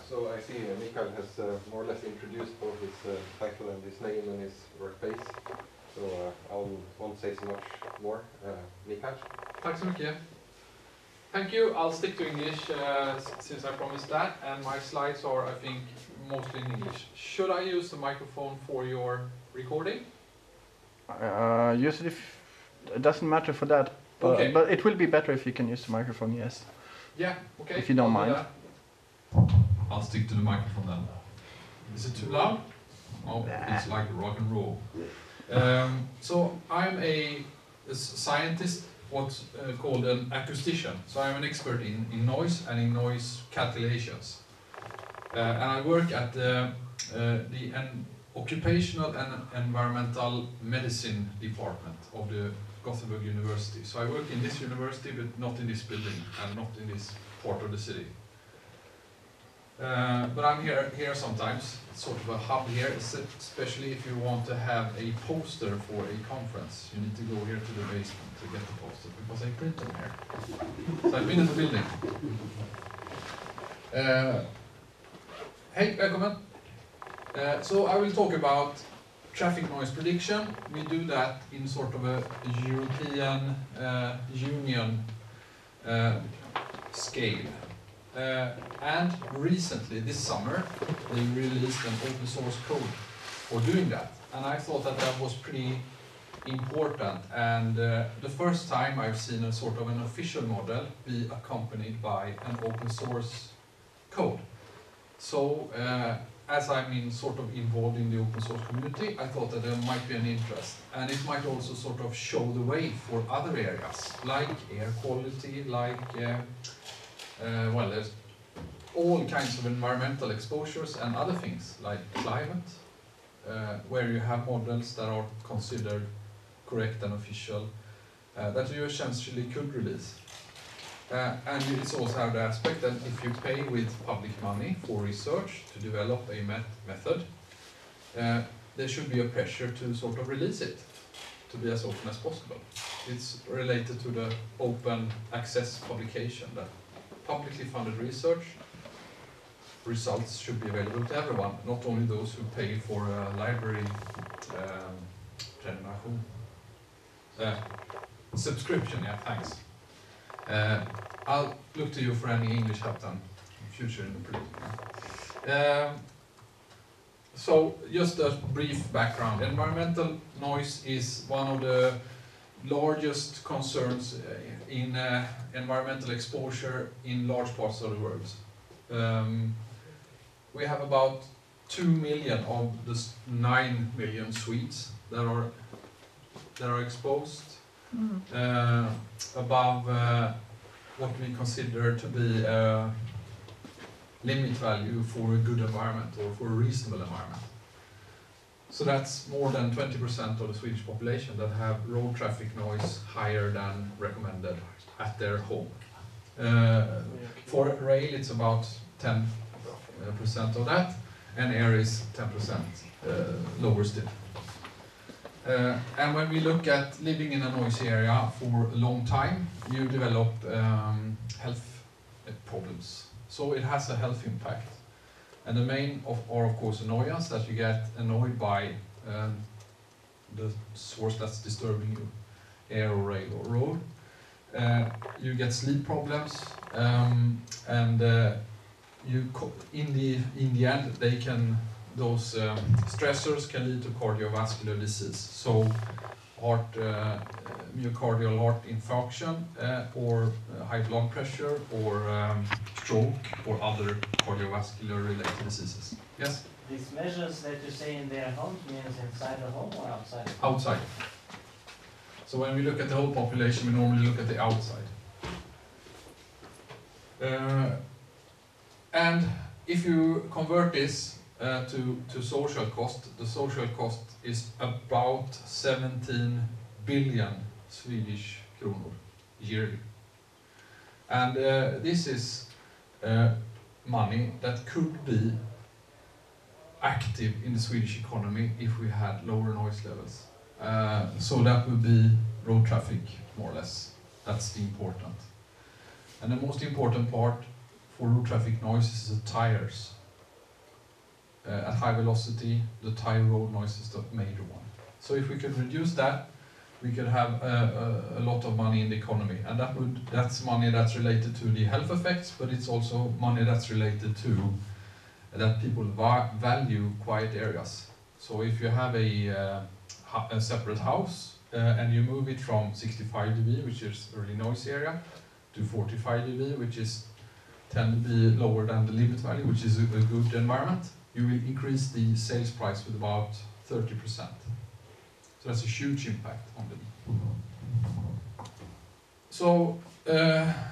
So I see Mikael has more or less introduced both his title and his name and his workplace. So I won't say so much more. Mikael? Tack så mycket. Thank you. I'll stick to English since I promised that, and my slides are, I think, mostly in English. Should I use the microphone for your recording? Use it if it doesn't matter for that, but, okay. But it will be better if you can use the microphone, yes. Yeah, okay. If you don't mind. I'll stick to the microphone then. Is it too loud? Oh, it's like rock and roll. So I'm a scientist, what's called an acoustician. So I'm an expert in noise and in noise calculations. And I work at the Occupational and Environmental Medicine Department of the Gothenburg University. So I work in this university, but not in this building and not in this part of the city. But I'm here sometimes. It's sort of a hub here, especially if you want to have a poster for a conference. You need to go here to the basement to get the poster, because I print them here. So I've been in the building. Hey, welcome. So I will talk about traffic noise prediction. We do that in sort of a European Union scale. And recently, this summer, they released an open source code for doing that. And I thought that that was pretty important. And the first time I've seen a sort of an official model be accompanied by an open source code. So as I'm sort of involved in the open source community, I thought that there might be an interest. And it might also sort of show the way for other areas, like air quality, like well, there's all kinds of environmental exposures and other things like climate, where you have models that are considered correct and official, that you essentially could release. And it's also have the aspect that if you pay with public money for research to develop a method, there should be a pressure to sort of release it, to be as open as possible. It's related to the open access publication, that publicly funded research results should be available to everyone, not only those who pay for a library subscription. Yeah, thanks. I'll look to you for any English help then in future in the predicting. So just a brief background. Environmental noise is one of the largest concerns in environmental exposure in large parts of the world. We have about 2 million of the 9 million Swedes that are exposed above what we consider to be a limit value for a good environment or for a reasonable environment. So that's more than 20% of the Swedish population that have road traffic noise higher than recommended at their home. For rail, it's about 10% of that, and air is 10% lower still. And when we look at living in a noisy area for a long time, you develop health problems. So it has a health impact. And the main are of course annoyance, that you get annoyed by the source that's disturbing you, air or rail or road. You get sleep problems, and in the end those stressors can lead to cardiovascular disease. So myocardial heart infarction, or high blood pressure, or stroke, or other cardiovascular related diseases. Yes? These measures that you say in their homes means inside the home or outside? Outside. So when we look at the whole population, we normally look at the outside. And if you convert this to social cost, the social cost is about 17 billion Swedish kronor yearly. And this is money that could be active in the Swedish economy if we had lower noise levels. So that would be road traffic, more or less. That's the important. And the most important part for road traffic noise is the tires. At high velocity, the tire road noise is the major one. So if we could reduce that, we could have a lot of money in the economy, and that's money that's related to the health effects, but it's also money that's related to that people value quiet areas. So if you have a separate house and you move it from 65 dB, which is a really noisy area, to 45 dB, which is tend to be lower than the limit value, which is a good environment, you will increase the sales price with about 30%. So that's a huge impact on the. So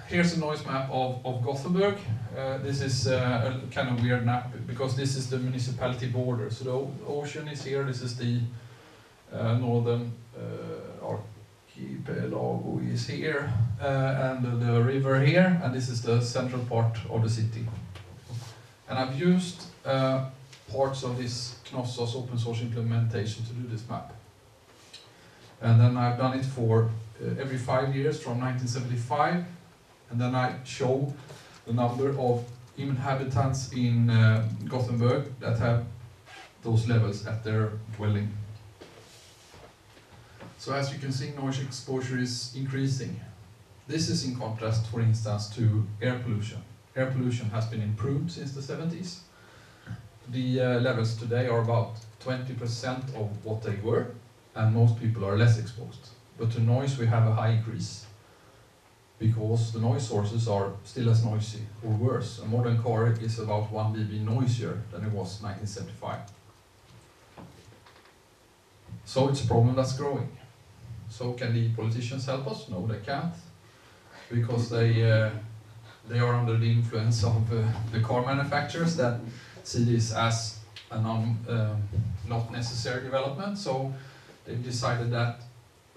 here's a noise map of Gothenburg. This is a kind of weird map because this is the municipality border. So the ocean is here. This is the northern archipelago is here, and the river here, and this is the central part of the city. And I've used parts of this Cnossos open source implementation to do this map. And then I've done it for every 5 years from 1975, and then I show the number of inhabitants in Gothenburg that have those levels at their dwelling. So as you can see, noise exposure is increasing. This is in contrast, for instance, to air pollution. Air pollution has been improved since the 70s. The levels today are about 20% of what they were, and most people are less exposed. But to noise we have a high increase, because the noise sources are still as noisy, or worse. A modern car is about 1 dB noisier than it was 1975. So it's a problem that's growing. So can the politicians help us? No, they can't, because they are under the influence of the car manufacturers that see this as a not necessary development. So they've decided that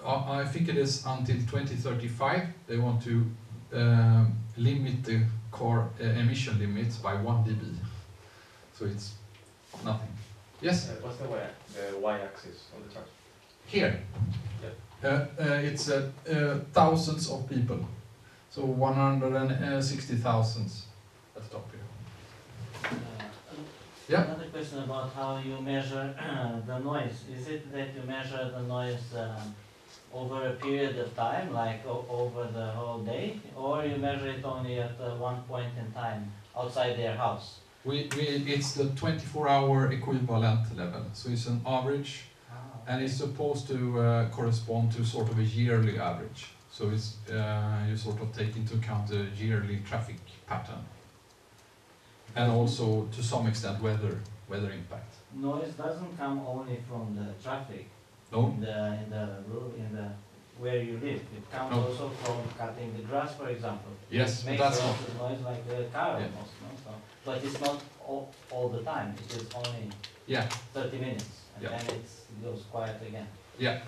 I think it is until 2035 they want to limit the car emission limits by 1 dB. So it's nothing. Yes? What's the y-axis on the chart? Here. Yep. It's thousands of people. So 160,000 at the top here. Yeah. Another question about how you measure the noise. Is it that you measure the noise over a period of time, like over the whole day, or you measure it only at one point in time outside their house? It's the 24-hour equivalent level, so it's an average, and it's supposed to correspond to sort of a yearly average. So it's you sort of take into account the yearly traffic pattern, and also to some extent weather impact. Noise doesn't come only from the traffic. No. In the where you live. It comes also from cutting the grass, for example. Yes, it makes that's a lot of noise like the car almost, no? So, but it's not all the time. It is only 30 minutes, and then it goes quiet again. Yeah,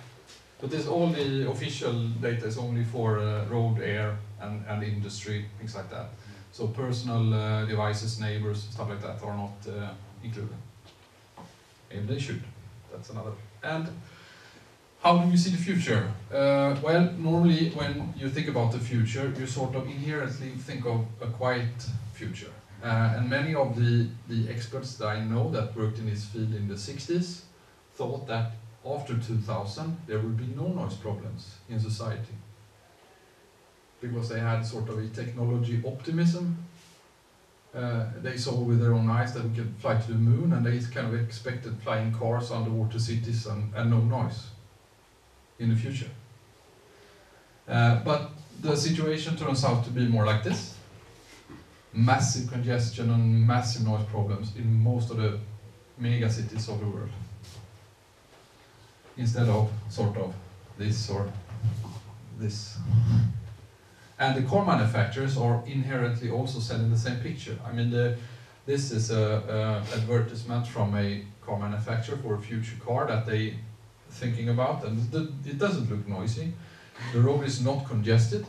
but this all the official data is only for road, air, and industry, things like that. So personal devices, neighbors, stuff like that are not included. Maybe they should. That's another. And how do you see the future? Well, normally when you think about the future, you sort of inherently think of a quiet future. And many of the experts that I know that worked in this field in the 60s thought that after 2000 there would be no noise problems in society. Because they had sort of a technology optimism. They saw with their own eyes that we could fly to the moon, and they kind of expected flying cars, underwater cities, and no noise in the future. But the situation turns out to be more like this. Massive congestion and massive noise problems in most of the mega cities of the world. Instead of sort of this or this. And the car manufacturers are inherently also selling the same picture. I mean, this is an advertisement from a car manufacturer for a future car that they thinking about, and it doesn't look noisy. The road is not congested,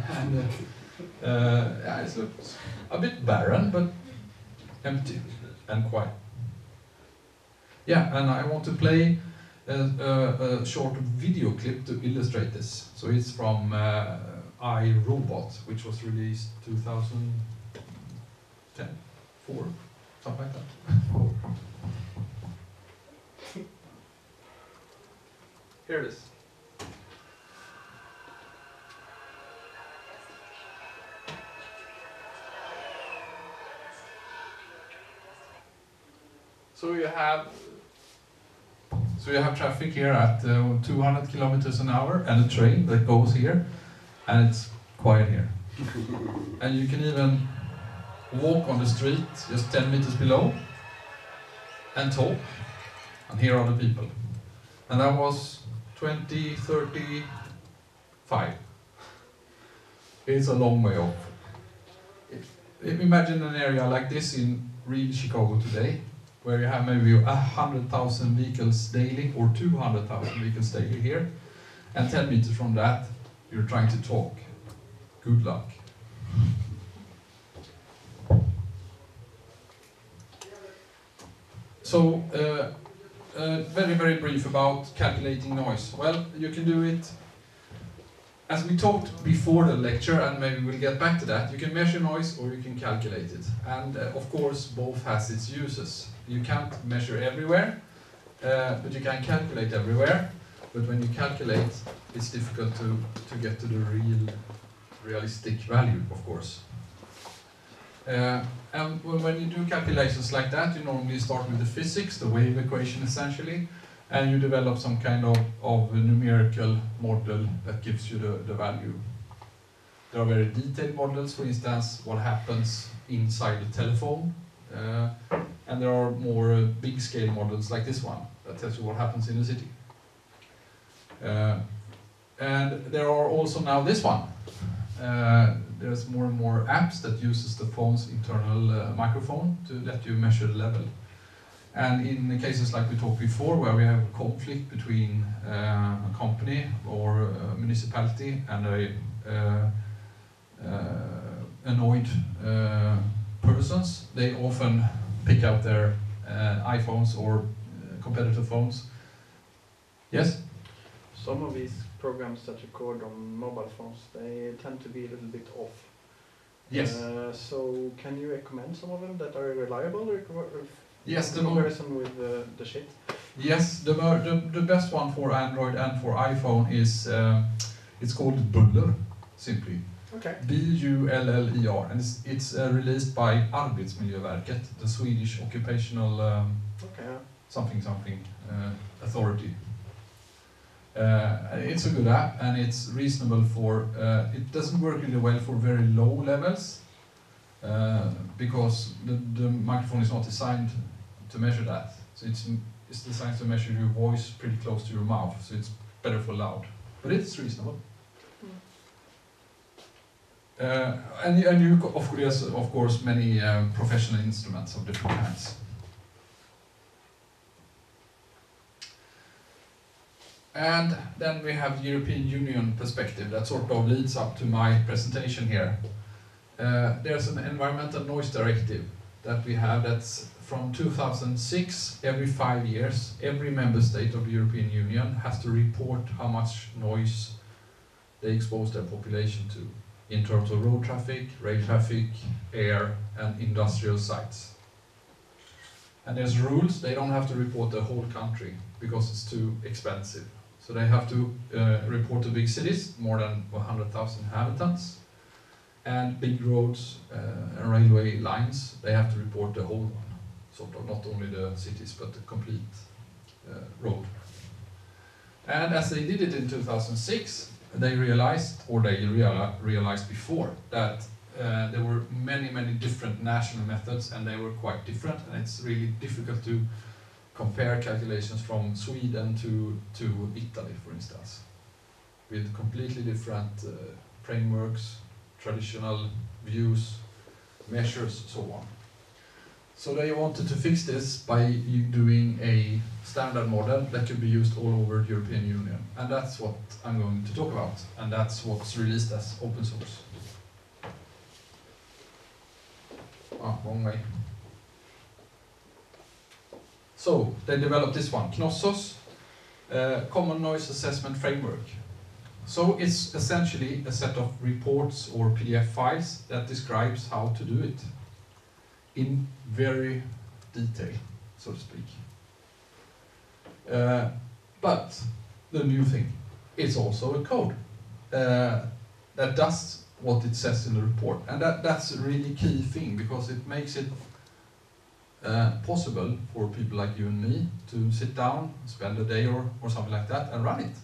and it looks a bit barren, but empty and quiet. Yeah, and I want to play a short video clip to illustrate this. So it's from iRobot, which was released 2000. 10, 4, something like that. 4. Here it is. So you have traffic here at 200 kilometers an hour and a train that goes here, and it's quiet here. And you can even walk on the street just 10 meters below and talk and hear other people. And that was 2035. It's a long way off. Imagine an area like this in real Chicago today, where you have maybe 100,000 vehicles daily or 200,000 vehicles daily here, and 10 meters from that you're trying to talk. Good luck. So, very, very brief about calculating noise. Well, you can do it, as we talked before the lecture, and maybe we'll get back to that. You can measure noise or you can calculate it. And of course, both has its uses. You can't measure everywhere, but you can calculate everywhere. But when you calculate, it's difficult to get to the realistic value, of course. And when you do calculations like that, you normally start with the physics, the wave equation essentially, and you develop some kind of numerical model that gives you the value. There are very detailed models, for instance, what happens inside the telephone, and there are more big scale models like this one that tells you what happens in the city. And there are also now this one. There's more and more apps that uses the phone's internal microphone to let you measure the level. And in the cases like we talked before, where we have a conflict between a company or a municipality and a annoyed persons, they often pick out their iPhones or competitor phones. Yes? Some of these programs that record on mobile phones, they tend to be a little bit off. Yes. So can you recommend some of them that are reliable? Yes, in comparison with the shit. Yes, the best one for Android and for iPhone is it's called Buller, simply. Okay. B-U-L-L-E-R, and it's released by Arbetsmiljöverket, the Swedish occupational something authority. It's a good app, and it's reasonable for. It doesn't work really well for very low levels because the microphone is not designed to measure that. So it's designed to measure your voice pretty close to your mouth. So it's better for loud, but it's reasonable. And you of course many professional instruments of different kinds. And then we have the European Union perspective that sort of leads up to my presentation here. There's an environmental noise directive that we have that's from 2006. Every 5 years, every member state of the European Union has to report how much noise they expose their population to in terms of road traffic, rail traffic, air, and industrial sites. And there's rules. They don't have to report the whole country because it's too expensive. So they have to report the big cities, more than 100,000 inhabitants, and big roads and railway lines. They have to report the whole one, sort of, not only the cities, but the complete road. And as they did it in 2006, they realized, or they realized before, that there were many different national methods, and they were quite different, and it's really difficult to compare calculations from Sweden to Italy, for instance, with completely different frameworks, traditional views, measures, so on. So they wanted to fix this by doing a standard model that could be used all over the European Union. And that's what I'm going to talk about, and that's what's released as open source. Wrong way. So they developed this one, Cnossos, Common Noise Assessment Framework. So it's essentially a set of reports or PDF files that describes how to do it. in very detail, so to speak. But the new thing, it's also a code that does what it says in the report. And that's a really key thing, because it makes it possible for people like you and me to sit down, spend a day or something like that, and run it.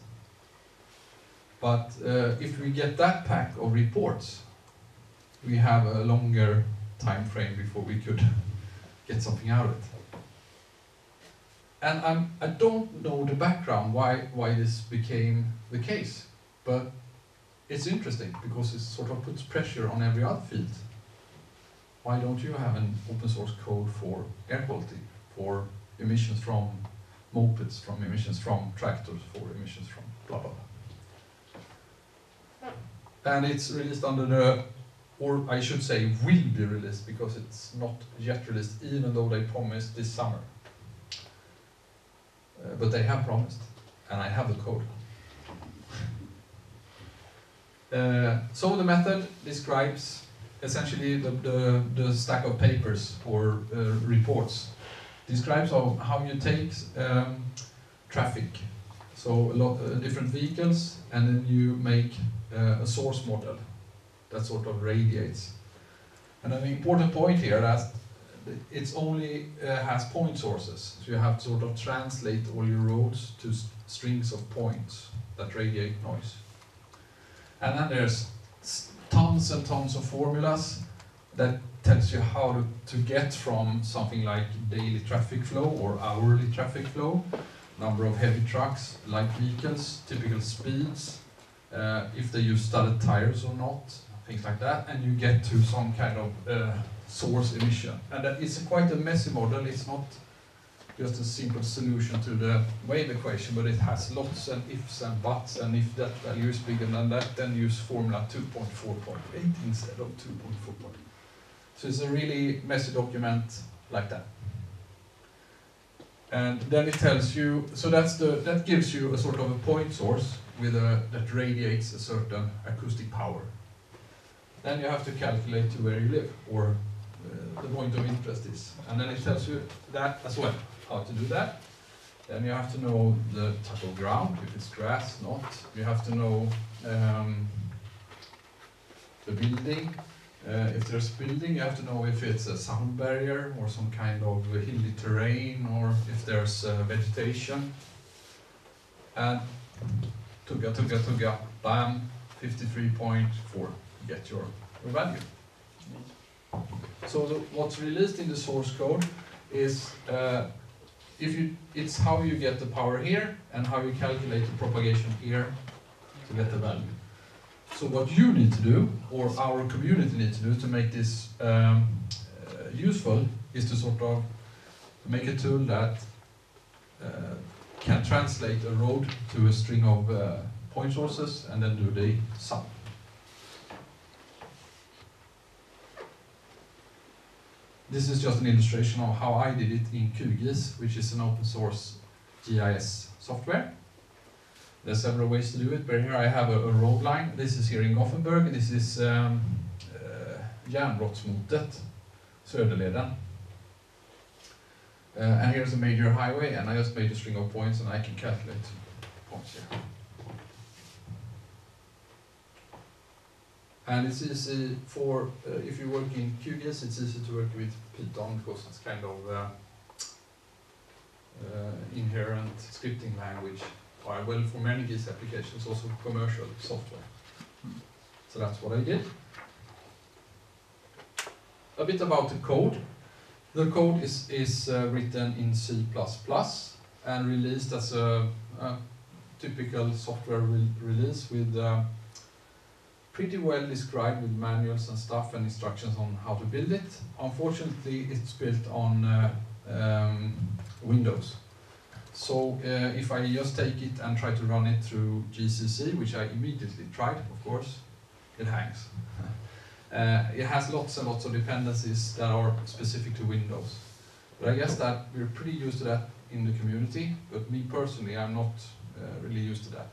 But if we get that pack of reports, we have a longer time frame before we could get something out of it. And I don't know the background why this became the case, but it's interesting because it sort of puts pressure on every other field. Why don't you have an open source code for air quality, for emissions from mopeds, from emissions from tractors, for emissions from blah blah blah. And it's released under the, or I should say will be released, because it's not yet released, even though they promised this summer. But they have promised, and I have the code. So the method describes essentially the stack of papers or reports. Describes how you take traffic, so a lot different vehicles, and then you make a source model that sort of radiates. And an important point here that it's only has point sources, so you have to sort of translate all your roads to strings of points that radiate noise. And then there's tons and tons of formulas that tells you how to get from something like daily traffic flow or hourly traffic flow, number of heavy trucks, light vehicles, typical speeds, if they use studded tires or not, things like that, and you get to some kind of source emission. And that is quite a messy model. It's not just a simple solution to the wave equation, but it has lots and ifs and buts, and if that value is bigger than that, then use formula 2.4.8 instead of 2.4. So it's a really messy document like that. And then it tells you, so that gives you a sort of a point source with that radiates a certain acoustic power. Then you have to calculate to where you live, or the point of interest is. And then it tells you that as well, how to do that. Then you have to know the type of ground, if it's grass, not. You have to know the building. If there's a building, you have to know if it's a sound barrier or some kind of hilly terrain, or if there's vegetation. And tugga, bam, 53.4, get your value. So what's released in the source code is it's how you get the power here and how you calculate the propagation here to get the value. So what you need to do, or our community needs to do to make this useful, is to sort of make a tool that can translate a road to a string of point sources and then do the sum. This is just an illustration of how I did it in QGIS, which is an open source GIS software. There's several ways to do it, but here I have a road line. This is here in Gothenburg. This is Järnbrottsmotet, Söderleden. And here's a major highway, and I just made a string of points, and I can calculate points here. And it's easy for, if you work in QGIS, it's easy to work with Python, because it's kind of inherent scripting language. Well, for many GIS applications, also commercial software. So that's what I did. A bit about the code. The code is written in C++ and released as a typical software release with pretty well described with manuals and stuff and instructions on how to build it. Unfortunately, it's built on Windows. So if I just take it and try to run it through GCC, which I immediately tried, of course, it hangs. It has lots and lots of dependencies that are specific to Windows. But I guess that we're pretty used to that in the community, but me personally, I'm not really used to that.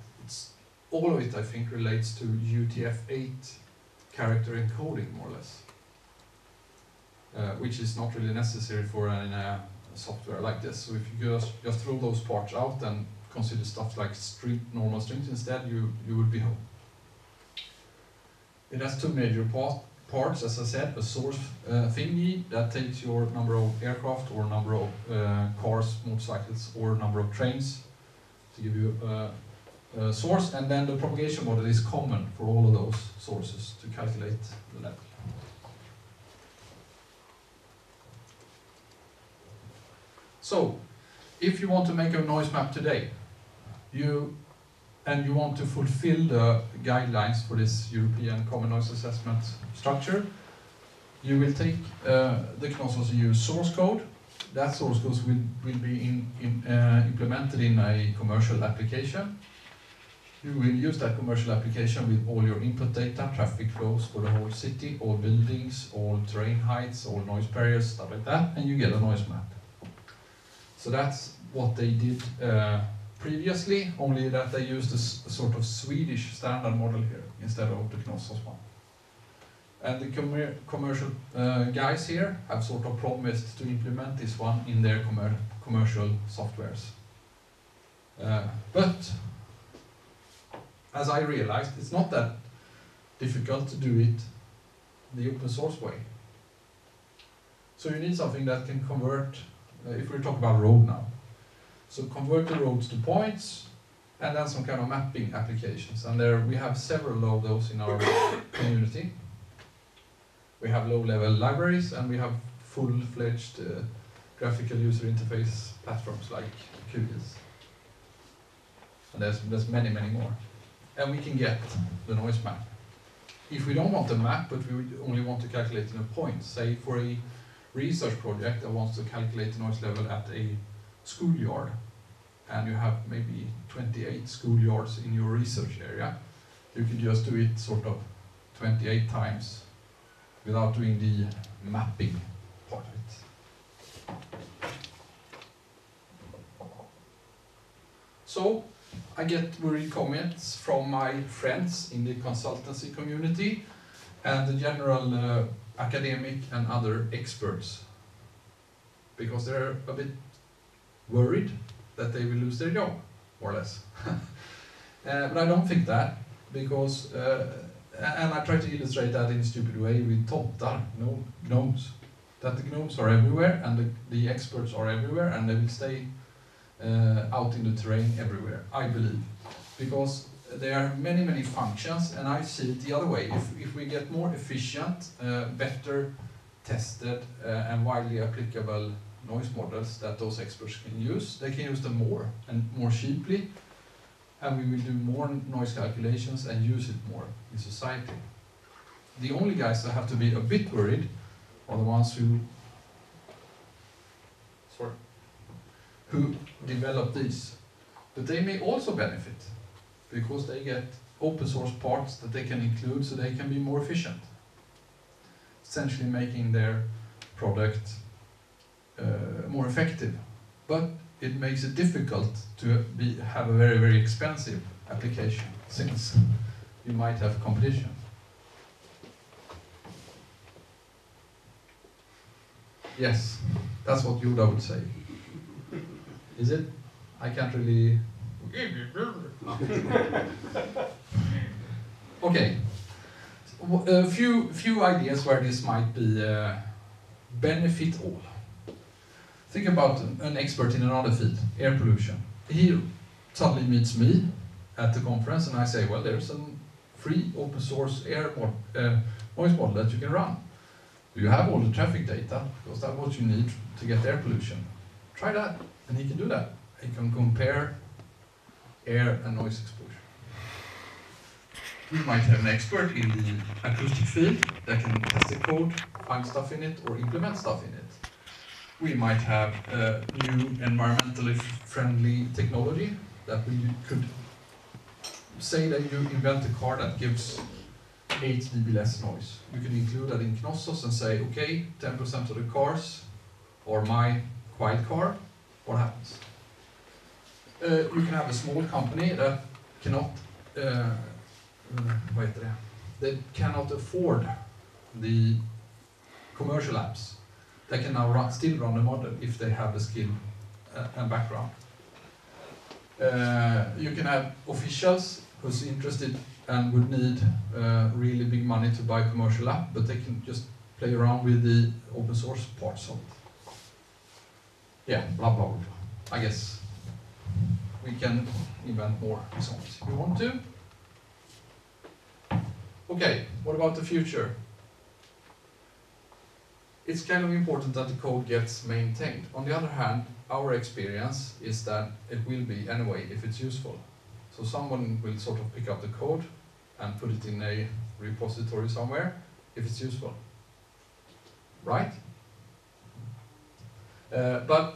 All of it, I think, relates to UTF-8 character encoding, more or less. which is not really necessary for a software like this. So if you just throw those parts out and consider stuff like normal strings instead, you would be home. It has two major parts, as I said, a source thingy that takes your number of aircraft or number of cars, motorcycles, or number of trains to give you a source, and then the propagation model is common for all of those sources to calculate the level. So, if you want to make a noise map today, and you want to fulfill the guidelines for this European Common Noise Assessment structure, you will take the Cnossos-EU source code. That source code will be implemented in a commercial application. You will use that commercial application with all your input data, traffic flows for the whole city, all buildings, all terrain heights, all noise barriers, stuff like that, and you get a noise map. So that's what they did previously, only that they used a sort of Swedish standard model here instead of the Cnossos one. And the commercial guys here have sort of promised to implement this one in their commercial softwares. But as I realized, it's not that difficult to do it the open source way. So you need something that can convert, if we're talking about road now, so convert the roads to points, and then some kind of mapping applications. And there we have several of those in our community. We have low-level libraries, and we have full-fledged graphical user interface platforms like QGIS. And there's many, many more. And we can get the noise map. If we don't want a map, but we only want to calculate in a point, say for a research project that wants to calculate the noise level at a schoolyard, and you have maybe 28 schoolyards in your research area, you can just do it sort of 28 times without doing the mapping part of it. So I get worried comments from my friends in the consultancy community and the general academic and other experts, because they're a bit worried that they will lose their job, more or less. But I don't think that, because, and I try to illustrate that in a stupid way with tomtar, gnomes. That the gnomes are everywhere, and the experts are everywhere, and they will stay out in the terrain everywhere, I believe. Because there are many, many functions, and I see it the other way. If we get more efficient, better tested, and widely applicable noise models that those experts can use, they can use them more and more cheaply, and we will do more noise calculations and use it more in society. The only guys that have to be a bit worried are the ones who develop these. But they may also benefit, because they get open source parts that they can include so they can be more efficient, essentially making their product more effective. But it makes it difficult to have a very, very expensive application, since you might have competition. Yes, that's what Yoda would say. Is it? I can't really... Okay, a few ideas where this might be benefit all. Think about an expert in another field, air pollution. He suddenly meets me at the conference, and I say, well, there's a free open source noise model that you can run. Do you have all the traffic data? Because that's what you need to get air pollution. Try that, and he can do that. He can compare air and noise exposure. We might have an expert in the acoustic field that can test the code, find stuff in it, or implement stuff in it. We might have new environmentally friendly technology that we could say that you invent a car that gives 8 dB less noise. You can include that in Cnossos and say, okay, 10% of the cars are my quiet car. What happens? You can have a small company that cannot they cannot afford the commercial apps. they can now still run the model if they have the skill and background. You can have officials who's interested and would need really big money to buy a commercial app, but they can just play around with the open source parts of it. Yeah, blah blah blah. I guess we can invent more examples if we want to. Okay, what about the future? It's kind of important that the code gets maintained. On the other hand, our experience is that it will be anyway if it's useful. So someone will sort of pick up the code and put it in a repository somewhere if it's useful. Right? But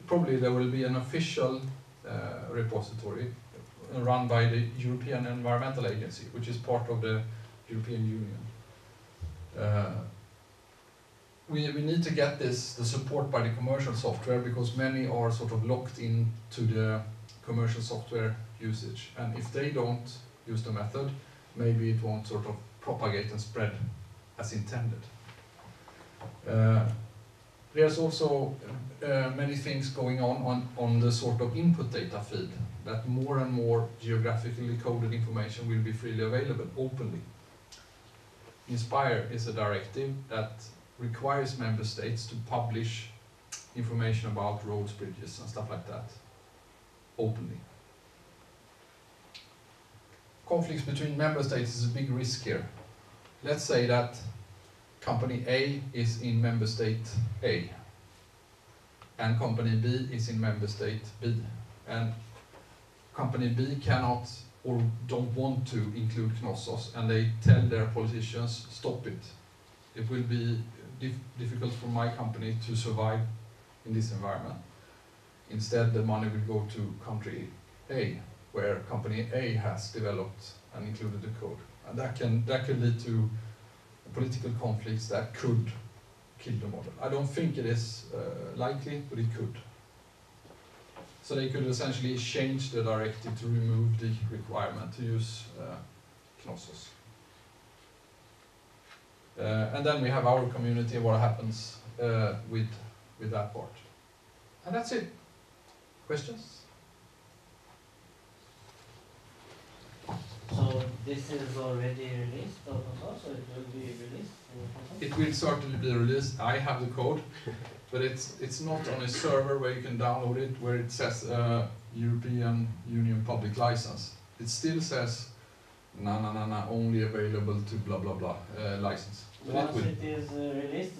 probably there will be an official repository run by the European Environmental Agency, which is part of the European Union. We need to get the support by the commercial software, because many are sort of locked into the commercial software usage, and if they don't use the method, maybe it won't sort of propagate and spread as intended. There's also many things going on the sort of input data feed, that more and more geographically coded information will be freely available openly. INSPIRE is a directive that requires member states to publish information about roads, bridges and stuff like that openly. Conflicts between member states is a big risk here. Let's say that company A is in member state A and company B is in member state B, and company B cannot or don't want to include Cnossos, and they tell their politicians, stop it. It will be difficult for my company to survive in this environment. Instead, the money will go to country A, where company A has developed and included the code. And that can lead to political conflicts that could kill the model. I don't think it is likely, but it could. So they could essentially change the directive to remove the requirement to use Cnossos. And then we have our community, what happens with that part. And that's it. Questions? So this is already released open source, or it will be released open source? It will certainly be released. I have the code, but it's not on a server where you can download it, where it says European Union public license. It still says only available to blah blah blah license. But Once it is released,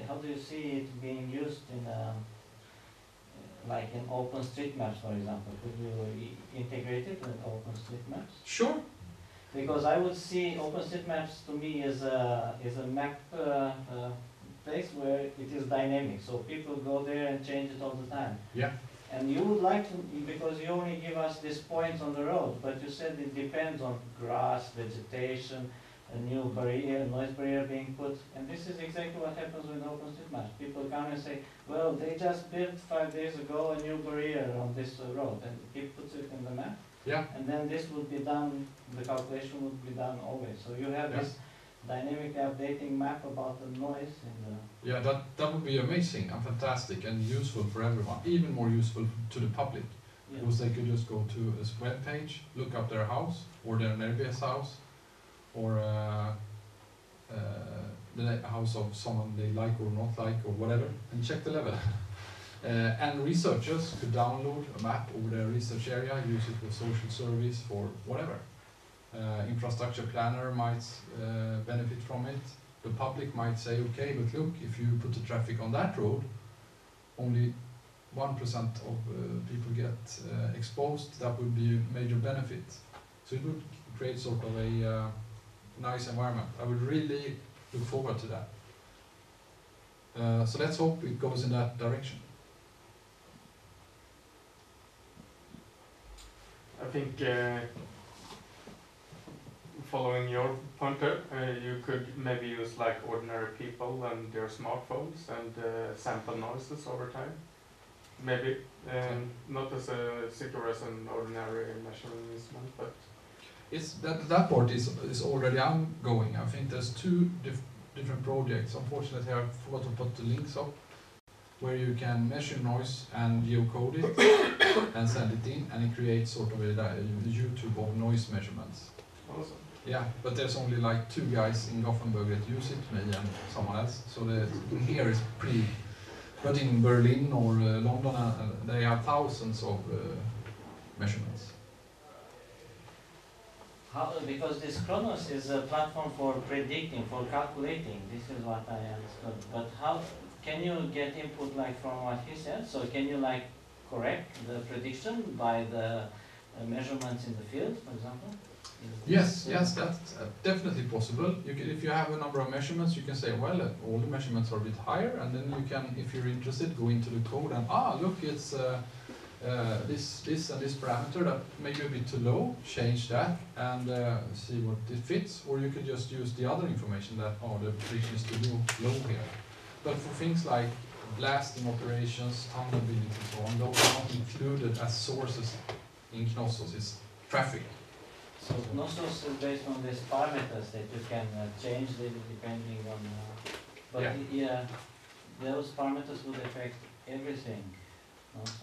how do you see it being used in like in OpenStreetMaps, for example? Could you integrate it with OpenStreetMaps? Sure. Because I would see OpenStreetMaps to me is a map place where it is dynamic, so people go there and change it all the time. Yeah. And you would like to, because you only give us these points on the road, but you said it depends on grass, vegetation, a new barrier, noise barrier being put, and this is exactly what happens with OpenStreetMaps. People come and say, well, they just built 5 days ago a new barrier on this road, and he puts it in the map. Yeah. And then this would be done, the calculation would be done always. So you have this dynamically updating map about the noise in the... Yeah, that would be amazing and fantastic and useful for everyone, even more useful to the public. Yeah. Because they could just go to this web page, look up their house, or their neighbor's house, or the house of someone they like or not like, or whatever, and check the level. And researchers could download a map over their research area, use it for social service, for whatever. Infrastructure planner might benefit from it. The public might say, okay, but look, if you put the traffic on that road, only 1% of people get exposed. That would be a major benefit. So it would create sort of a nice environment. I would really look forward to that. So let's hope it goes in that direction. I think following your pointer, you could maybe use like ordinary people and their smartphones and sample noises over time. Maybe not as secure as an ordinary measuring instrument, but It's that part is already ongoing. I think there's two different projects. Unfortunately, I forgot to put the links up where you can measure noise and geocode it and send it in, and it creates sort of a YouTube of noise measurements. Awesome. Yeah, but there's only like 2 guys in Gothenburg that use it, me and someone else. So here is pretty. But in Berlin or London, they have thousands of measurements. Because this Cronus is a platform for predicting, for calculating. This is what I understood. But how can you get input like from what he said? So can you like correct the prediction by the measurements in the field, for example? Yes, that's definitely possible. You can, if you have a number of measurements, you can say, well, all the measurements are a bit higher, and then you can, if you're interested, go into the code and look, it's this and this parameter that may be a bit too low. Change that and see what it fits, or you could just use the other information that the prediction is too low here. But for things like blasting operations, tunnelability, and so on, those are not included as sources in Cnossos. It's traffic. So Cnossos is based on these parameters that you can change depending on. Those parameters would affect everything.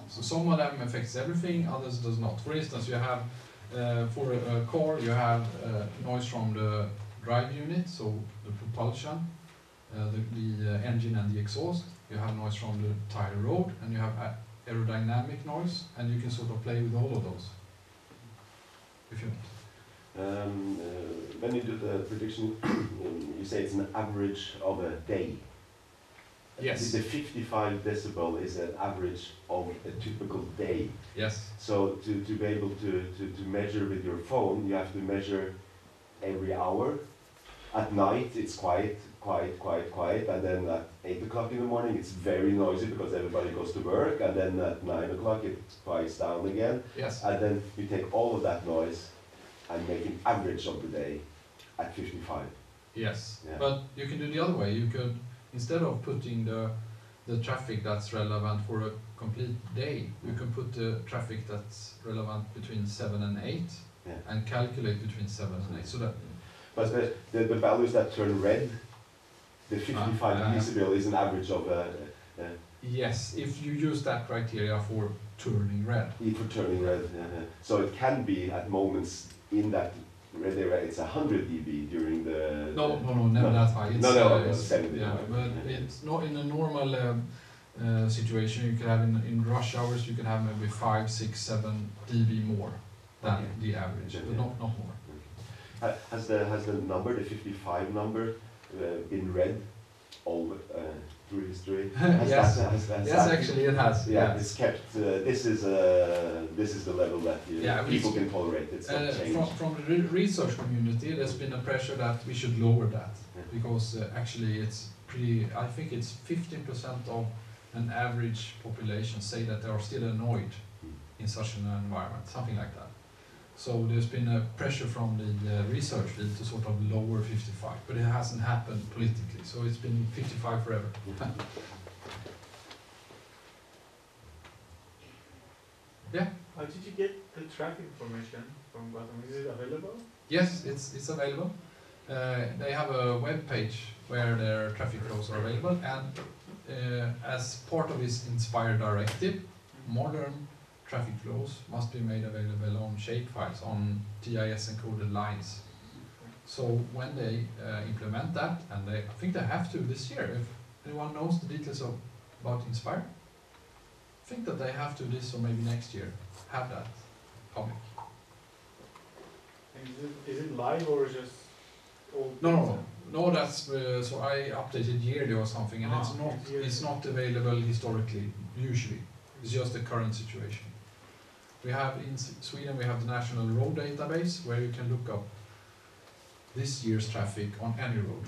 So some of them affects everything, others does not. For instance, you have for a car, you have noise from the drive unit, so the propulsion, the engine and the exhaust. You have noise from the tire rod, and you have aerodynamic noise, and you can sort of play with all of those. If you want. When you do the prediction, you say it's an average of a day. Yes. The 55 decibel is an average of a typical day. Yes. So to be able to measure with your phone, you have to measure every hour. At night it's quiet, and then at 8 o'clock in the morning it's very noisy because everybody goes to work, and then at 9 o'clock it quiets down again. Yes. And then you take all of that noise and make an average of the day at 55. Yes. Yeah. But you can do the other way. You could, instead of putting the traffic that's relevant for a complete day, you can put the traffic that's relevant between 7 and 8, and calculate between 7 and 8. So that. But the values that turn red, the 55 decibel is an average of. Yes, if you use that criteria for turning red. For turning red, so it can be at moments in that red area. It's 100 dB during the. No, never that high. It's, it's 70. Yeah, but it's not in a normal situation. You can have in rush hours. You can have maybe 5, 6, 7 dB more than the average, but not more. Has the number, the 55 number, been read all through history? Yes, actually it has. Yeah, yes. It's kept. This is the level that people can tolerate. It's not changed. From the research community, there's been a pressure that we should lower that, because actually it's pretty. I think it's 15% of an average population say that they are still annoyed in such an environment, something like that. So there's been a pressure from the research field to sort of lower 55, but it hasn't happened politically, so it's been 55 forever. Yeah. How did you get the traffic information from Gothenburg? Is it available? Yes, it's available. They have a web page where their traffic flows are available, and as part of this Inspire directive, modern traffic flows must be made available on shapefiles, on GIS encoded lines. So when they implement that, and I think they have to this year, if anyone knows the details about Inspire, I think that they have to this or maybe next year have that public. And is it live or just old? No, that's so I updated yearly or something, and it's not available historically usually. It's just the current situation. We have in Sweden, we have the National Road Database where you can look up this year's traffic on any road.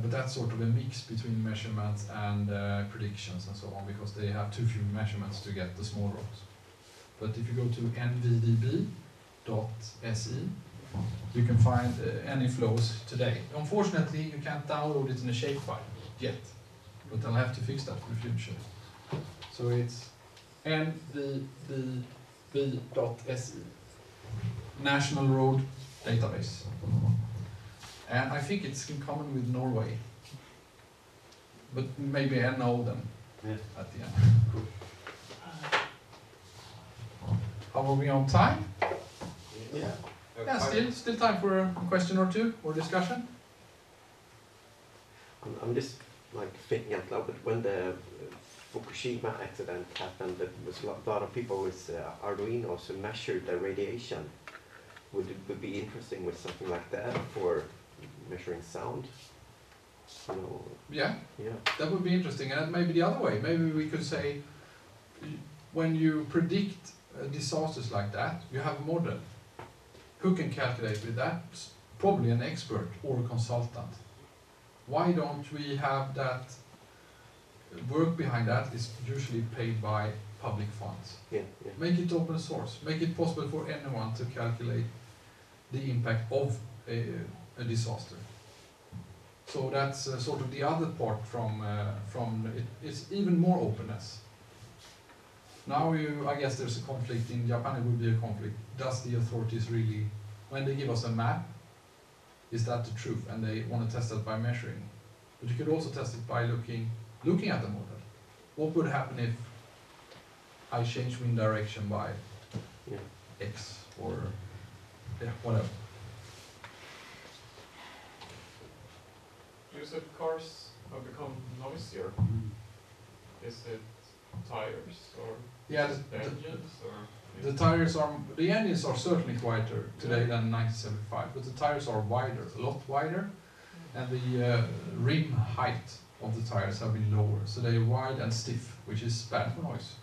But that's sort of a mix between measurements and predictions and so on, because they have too few measurements to get the small roads. But if you go to nvdb.se, you can find any flows today. Unfortunately, you can't download it in a shapefile yet, but I'll have to fix that for the future. So it's nvdb.se, National Road Database. And I think it's in common with Norway. But maybe NO then Yeah. at the end. Cool. How are we on time? Yeah. Yeah, still time for a question or two or discussion. I'm just like thinking out loud, but when the Fukushima accident happened, there was a lot of people with Arduinos who measured the radiation. Would it be interesting with something like that for measuring sound? You know, Yeah, yeah. that would be interesting. And maybe the other way, maybe we could say, when you predict disasters like that, you have a model. Who can calculate with that? Probably an expert or a consultant. Why don't we have that work behind that is usually paid by public funds. Yeah, yeah. Make it open source. Make it possible for anyone to calculate the impact of a disaster. So that's sort of the other part from it. It's even more openness. Now I guess there's a conflict in Japan. It would be a conflict. Does the authorities really, when they give us a map, is that the truth? And they want to test that by measuring. But you could also test it by looking at the model. What would happen if I change wind direction by X or whatever? You said cars have become noisier. Is it tires or Yeah, engines or? the engines are certainly quieter today than 1975, but the tires are wider, a lot wider, and the rim height of the tires have been lower, so they're wide and stiff, which is bad for noise.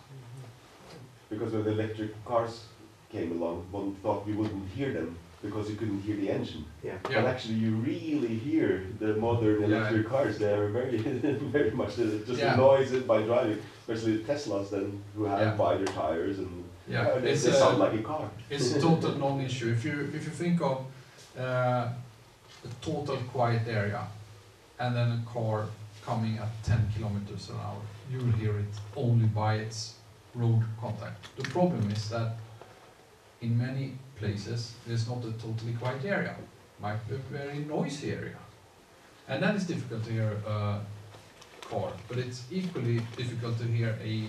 Because when the electric cars came along, one thought we wouldn't hear them because you couldn't hear the engine. Yeah. Yeah. But actually you really hear the modern electric cars. They are very, very much just the noise by driving, especially the Teslas then, who have wider tires and they sound like a car. It's a total non-issue. If you think of a total quiet area and then a car coming at 10 kilometers an hour, you will hear it only by its road contact. The problem is that in many places there's not a totally quiet area. It might be a very noisy area. And then it's difficult to hear a car, but it's equally difficult to hear a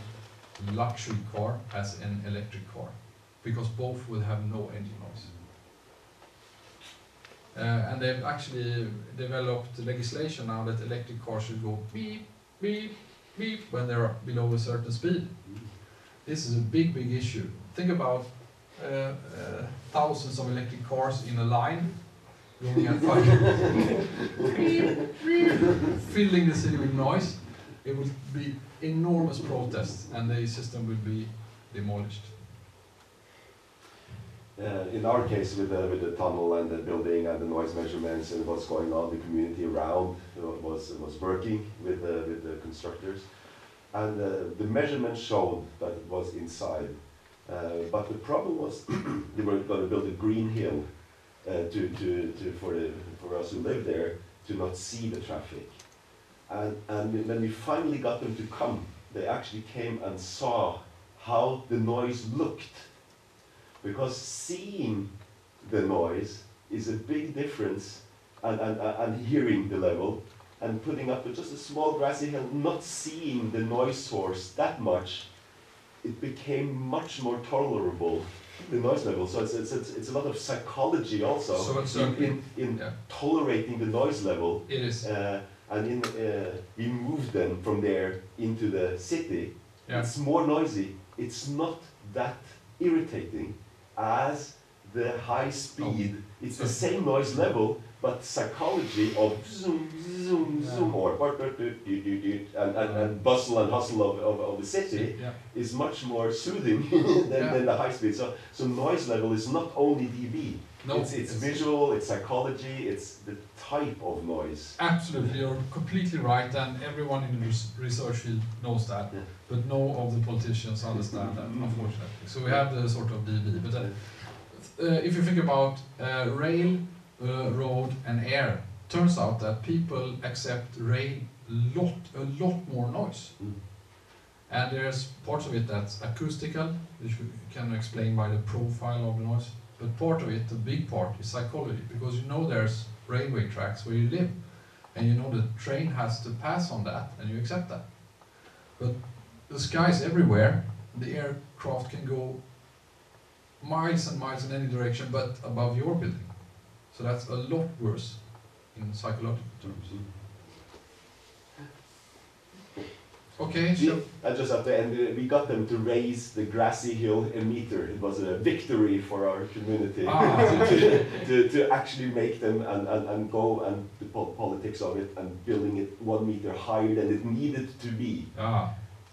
luxury car as an electric car, because both will have no engine noise. And they've actually developed legislation now that electric cars should go beep, beep, beep when they're below a certain speed. This is a big, big issue. Think about thousands of electric cars in a line going at 5 beep, beep, filling the city with noise. It will be enormous protests and the system will be demolished. In our case, with the tunnel and the building and the noise measurements and what's going on, the community around was working with the constructors, and the measurements showed that it was inside. But the problem was they were going to build a green hill for us who live there to not see the traffic. And when we finally got them to come, they actually came and saw how the noise looked. Because seeing the noise is a big difference, and hearing the level, and putting up just a small grassy hill, not seeing the noise source that much, it became much more tolerable, the noise level. So it's a lot of psychology also in tolerating the noise level. It is. And we moved them from there into the city. Yeah. It's more noisy. It's not that irritating as the high speed. It's the same noise level, but psychology of zoom, zoom, zoom, or and bustle and hustle of the city is much more soothing than the high speed. So noise level is not only dB. No, it's visual, it's psychology, it's the type of noise. Absolutely, you're completely right, and everyone in the research field knows that, but no of the politicians understand that, unfortunately. So we have the sort of dB, but if you think about rail, road and air, turns out that people accept rail a lot more noise. And there's parts of it that's acoustical, which we can explain by the profile of the noise. But part of it, the big part, is psychology, because you know there's railway tracks where you live. And you know the train has to pass on that, and you accept that. But the sky's everywhere, the aircraft can go miles and miles in any direction but above your building. So that's a lot worse in psychological terms. Okay, so I just have to end. We got them to raise the grassy hill a meter. It was a victory for our community to actually make them and go and the politics of it and building it 1 meter higher than it needed to be.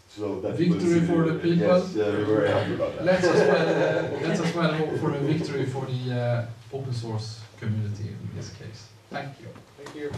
So that victory was, for the people. Yes, we're very happy about that. Let's as well hope for a victory for the open source community in this case. Thank you. Thank you.